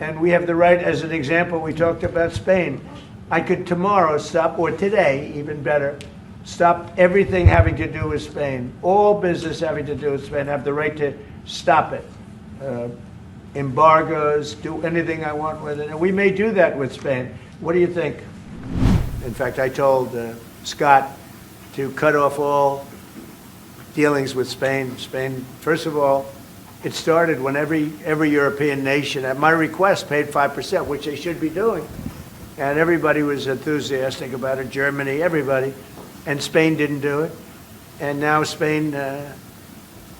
And we have the right, as an example, we talked about Spain. I could tomorrow stop, or today, even better, stop everything having to do with Spain. All business having to do with Spain, have the right to stop it. Embargoes, do anything I want with it. And we may do that with Spain. What do you think? In fact, I told Scott to cut off all dealings with Spain. Spain, first of all, it started when every European nation, at my request, paid 5%, which they should be doing. And everybody was enthusiastic about it, Germany, everybody. And Spain didn't do it. And now Spain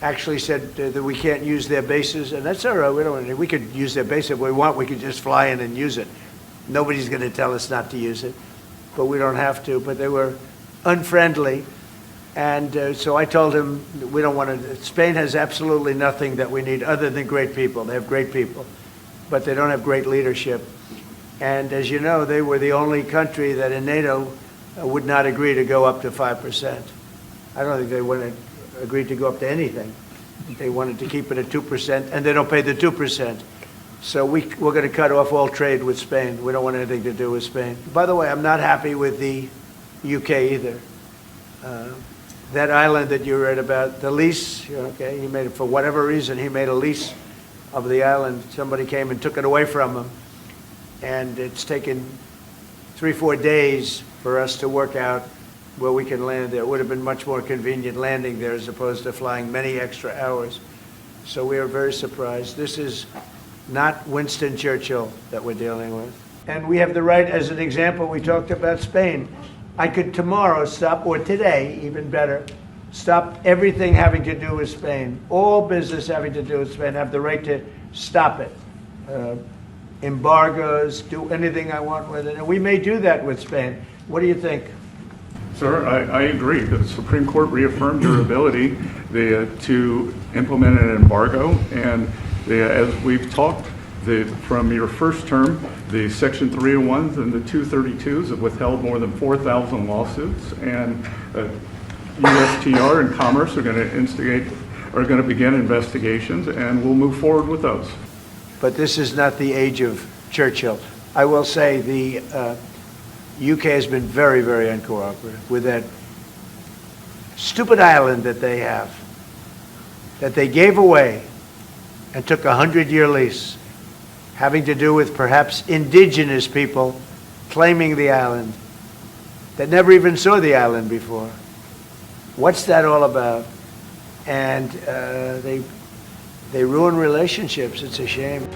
actually said that we can't use their bases, and that's all right. We could use their base if we want. We could just fly in and use it. Nobody's going to tell us not to use it, but we don't have to. But they were unfriendly. And so I told him, we don't want to, Spain has absolutely nothing that we need other than great people. They have great people, but they don't have great leadership. And as you know, they were the only country that in NATO would not agree to go up to 5%. I don't think they would have agreed to go up to anything. They wanted to keep it at 2%, and they don't pay the 2%. So we're going to cut off all trade with Spain. We don't want anything to do with Spain. By the way, I'm not happy with the UK either. That island that you read about, the lease, okay, he made it for whatever reason, he made a lease of the island. Somebody came and took it away from him. And it's taken 3-4 days for us to work out where we can land there. It would have been much more convenient landing there as opposed to flying many extra hours. So we are very surprised. This is not Winston Churchill that we're dealing with. And we have the right, as an example, we talked about Spain. I could tomorrow stop, or today, even better, stop everything having to do with Spain. All business having to do with Spain, have the right to stop it. Embargoes, do anything I want with it. And we may do that with Spain. What do you think? Sir, I agree. The Supreme Court reaffirmed your ability to implement an embargo. And as we've talked, from your first term, the Section 301s and the 232s have withheld more than 4,000 lawsuits. And USTR and Commerce are going to begin investigations, and we'll move forward with those. But this is not the age of Churchill. I will say the UK has been very, very uncooperative with that stupid island that they have, that they gave away and took a 100-year lease, having to do with perhaps indigenous people claiming the island that never even saw the island before. What's that all about? And they ruin relationships. It's a shame.